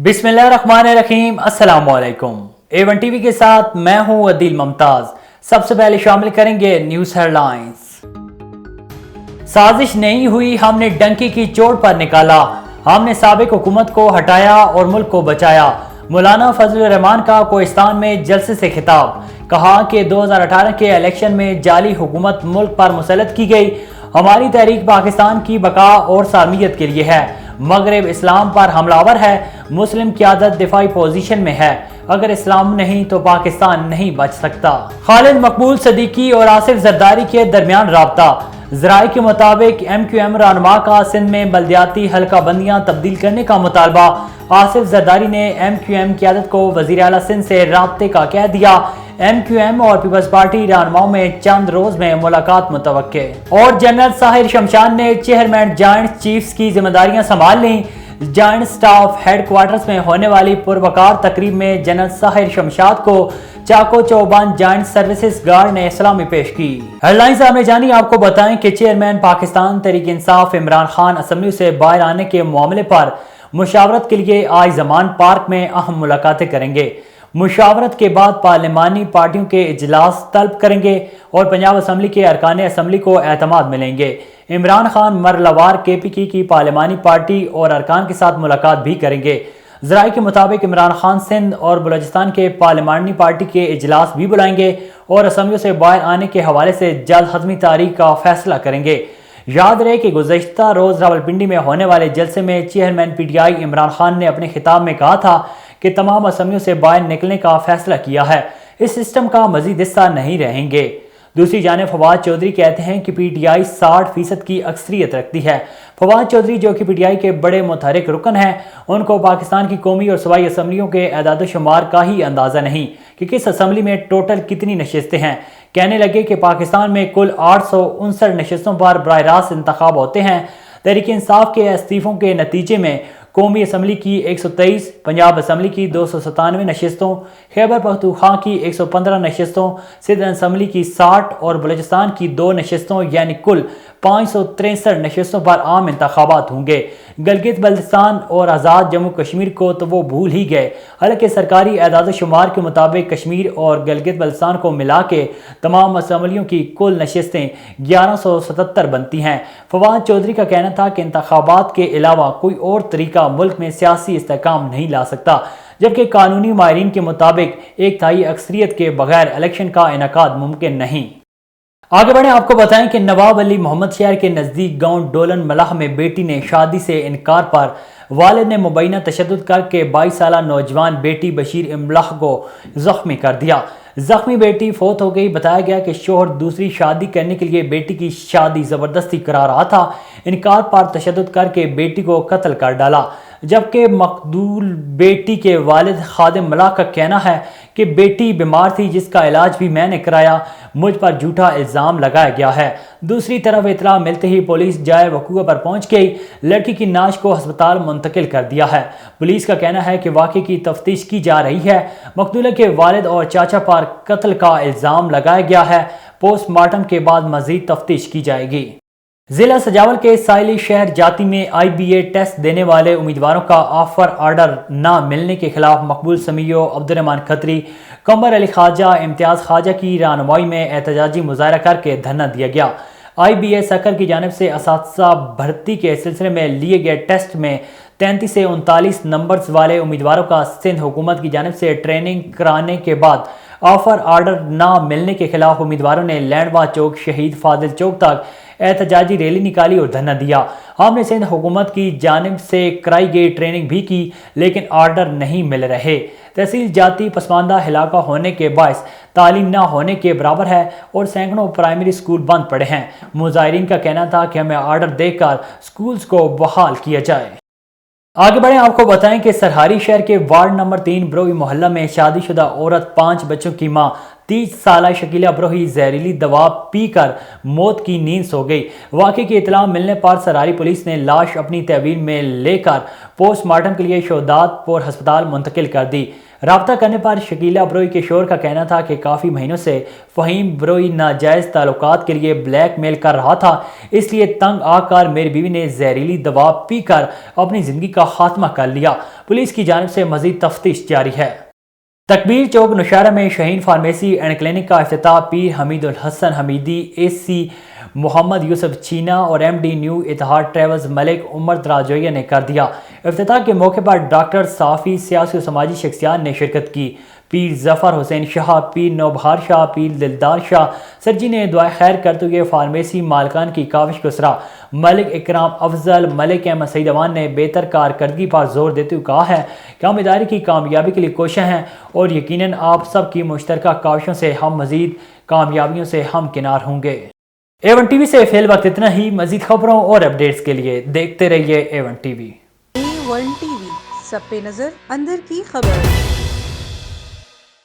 बिस्मिल्लाहिर्रहमानिर्रहीम। अस्सलाम वालेकुम। A1 टीवी के साथ मैं हूं अदील मुमताज। सबसे पहले शामिल करेंगे न्यूज हेडलाइंस। साजिश नहीं हुई, हमने डंकी की चोट पर निकाला, हमने साबिक हुकूमत को हटाया और मुल्क को बचाया। मौलाना फजल रहमान का कोहिस्तान में जलसे से खिताब, कहा कि 2018 के इलेक्शन में जाली हुकूमत मुल्क पर मुसल्लत की गई। हमारी तहरीक पाकिस्तान की बका और सालमियत के लिए है। मगरब इस्लाम पर हमलावर है, मुस्लिम क़यादत दिफाई पोजीशन में है। अगर इस्लाम नहीं तो पाकिस्तान नहीं बच सकता। खालिद मकबूल सदीकी और आसिफ जरदारी के दरमियान राब्ता। ज़राए के मुताबिक MQM रहनुमा का सिंध में बल्दियाती हल्का बंदियां तब्दील करने का मुतालबा। आसिफ जरदारी ने MQM क़यादत को वज़ीर आला सिंध से राब्ते का कह दिया। MQM और पीपल्स पार्टी रहनुमाओं में चंद रोज में मुलाकात मुतवक्के। और जनरल साहिर शमशान ने चेयरमैन जॉइंट चीफ्स की जिम्मेदारियां संभाल ली। जॉइंट स्टाफ हेडक्वार्टर्स में होने वाली पुरवकार तकरीब में जनरल साहिर शमशाद को चाको चौबान जॉइंट सर्विसेज गार्ड ने सलामी पेश की। हेडलाइंस आपने जानी। आपको बताएं कि चेयरमैन पाकिस्तान तहरीक इंसाफ इमरान खान असेंबली से बाहर आने के मामले पर मुशावरत के लिए आज जमान पार्क में अहम मुलाकातें करेंगे। मुशावरत के बाद पार्लिमानी पार्टियों के इजलास तलब करेंगे और पंजाब असम्बली के अरकान असम्बली को एतमाद मिलेंगे। इमरान खान मरलवार KPK की पार्लिमानी पार्टी और अरकान के साथ मुलाकात भी करेंगे। ज़राए के मुताबिक इमरान खान सिंध और बलूचिस्तान के पार्लिमानी पार्टी के इजलास भी बुलाएंगे और असम्बलियों से बाहर आने के हवाले से जल्द हतमी तारीख का फैसला करेंगे। याद रहे कि गुज़श्ता रोज रावलपिंडी में होने वाले जलसे में चेयरमैन PTI इमरान खान ने अपने खिताब में कहा था कि तमाम असम्बलियों से बाहर निकलने का फैसला किया है, इस सिस्टम का मजीद हिस्सा नहीं रहेंगे। दूसरी जानिब फवाद चौधरी कहते हैं कि PTI 60% की अक्सरियत रखती है। फवाद चौधरी जो कि PTI के बड़े मुतहरिक रुकन हैं, उनको पाकिस्तान की कौमी और सूबाई असम्बलियों के एदाद शुमार का ही अंदाज़ा नहीं कि किस असम्बली में टोटल कितनी नशिस्तें हैं। कहने लगे कि पाकिस्तान में कुल 859 नशिस्तों पर बराह रास्त इंतखाब होते हैं। तहरीक इंसाफ के इस्तीफों के नतीजे में कौमी असम्बली की 123, पंजाब असम्बली की 297 नशिस्तों, खैबर पख्तूनख्वा की 115 नशिस्तों, सिंध असम्बली की 60 और बलूचिस्तान की 2 नशिस्तों यानी कुल 563 नशिस्तों पर आम इंतखाबात होंगे। गिलगित बल्तिस्तान और आज़ाद जम्मू कश्मीर को तो वो भूल ही गए। हालांकि सरकारी एदाद शुमार के मुताबिक कश्मीर और गिलगित बल्तिस्तान को मिला के तमाम असम्बलियों की कुल नशिस्तें 1177 बनती हैं। फवाद चौधरी का कहना था कि इंतखाबात के अलावा कोई और तरीका मुल्क में सियासी इस्तेहकाम नहीं ला सकता, जबकि कानूनी माहिरीन के मुताबिक एक तिहाई अक्सरियत के बगैर इलेक्शन का इनेकाद मुमकिन नहीं। आगे बढ़े, आपको बताएं कि नवाब अली मोहम्मद शहर के नज़दीक गांव डोलन मलाह में बेटी ने शादी से इनकार पर वालिद ने मुबैना तशद्दुद करके 22 साला नौजवान बेटी बशीर इमलाह को जख्मी कर दिया। जख्मी बेटी फौत हो गई। बताया गया कि शोहर दूसरी शादी करने के लिए बेटी की शादी जबरदस्ती करा रहा था। इनकार पर तशद्दुद करके बेटी को कत्ल कर डाला। जबकि मकदूल बेटी के वालिद खादिम मलाह का कहना है कि बेटी बीमार थी जिसका इलाज भी मैंने कराया, मुझ पर झूठा इल्ज़ाम लगाया गया है। दूसरी तरफ इतला मिलते ही पुलिस जाए वक़ूआ पर पहुंच गई। लड़की की नाश को अस्पताल मुंतकिल कर दिया है। पुलिस का कहना है कि वाक़े की तफ्तीश की जा रही है। मकदूला के वालिद और चाचा पर कत्ल का इल्ज़ाम लगाया गया है। पोस्टमार्टम के बाद मज़ीद तफ्तीश की जाएगी। जिला सजावल के साइली शहर जाती में IBA टेस्ट देने वाले उम्मीदवारों का ऑफर ऑर्डर न मिलने के खिलाफ मकबूल समीयो, अब्दुर्रहमान खत्री, कमर अली ख्वाजा, इम्तियाज़ ख्वाजा की रहनुमाई में एहतजाजी मुजाहरा करके धरना दिया गया। IBA सकर की जानिब से असातिज़ा भर्ती के सिलसिले में लिए गए टेस्ट में 33 से 39 नंबर्स वाले उम्मीदवारों का सिंध हुकूमत की जानिब से ट्रेनिंग कराने के बाद ऑफर ऑर्डर न मिलने के खिलाफ उम्मीदवारों ने लैंडवा चौक शहीद फाजिल चौक तक एहतजाजी रैली निकाली और धरना दिया। हमने सिंध हुकूमत की जानिब से कराई गई ट्रेनिंग भी की, लेकिन ऑर्डर नहीं मिल रहे। तहसील जाती पसमानदा इलाका होने के बायस तालीम न होने के बराबर है और सैकड़ों प्राइमरी स्कूल बंद पड़े हैं। मुजाहिरीन का कहना था कि हमें ऑर्डर देकर स्कूल्स को बहाल किया जाए। आगे बढ़े, आपको बताएं कि सरहारी शहर के वार्ड नंबर 3 बरोही मोहल्ला में शादीशुदा औरत 5 बच्चों की मां 30 साला शकीला बरोही जहरीली दवा पीकर मौत की नींद सो गई। वाक़े की इतला मिलने पर सरहारी पुलिस ने लाश अपनी तहवील में लेकर पोस्टमार्टम के लिए शोहदादपुर अस्पताल मुंतकिल कर दी। رابطہ کرنے پر شکیلہ بروئی کے شوہر کا کہنا تھا کہ کافی مہینوں سے فہیم بروئی ناجائز تعلقات کے لیے بلیک میل کر رہا تھا، اس لیے تنگ آ کر میری بیوی نے زہریلی دوا پی کر اپنی زندگی کا خاتمہ کر لیا۔ پولیس کی جانب سے مزید تفتیش جاری ہے۔ تکبیر چوک نوشہرہ میں شہین فارمیسی اینڈ کلینک کا افتتاح پیر حمید الحسن حمیدی، اے سی محمد یوسف چینا اور ایم ڈی نیو اتحاد ٹریولز ملک عمر دراجویہ نے کر دیا۔ افتتاح کے موقع پر ڈاکٹر، صحافی، سیاسی و سماجی شخصیات نے شرکت کی۔ پیر ظفر حسین شاہ، پیر نوبہار شاہ، پیر دلدار شاہ سرجی نے دعائے خیر کرتے ہوئے فارمیسی مالکان کی کاوش کو سراہا۔ ملک اکرام افضل، ملک احمد سعید اوان نے بہتر کارکردگی پر زور دیتے ہوئے کہا ہے کہ ہم ادارے کی کامیابی کے لیے کوشاں ہیں اور یقیناً آپ سب کی مشترکہ کاوشوں سے ہم مزید کامیابیوں سے ہمکنار ہوں گے۔ A1 ٹی وی سے فی الوقت اتنا ہی۔ مزید خبروں اور اپڈیٹس کے لیے دیکھتے رہیے A1 T V. A1 T V, سب پہ نظر، اندر کی خبر۔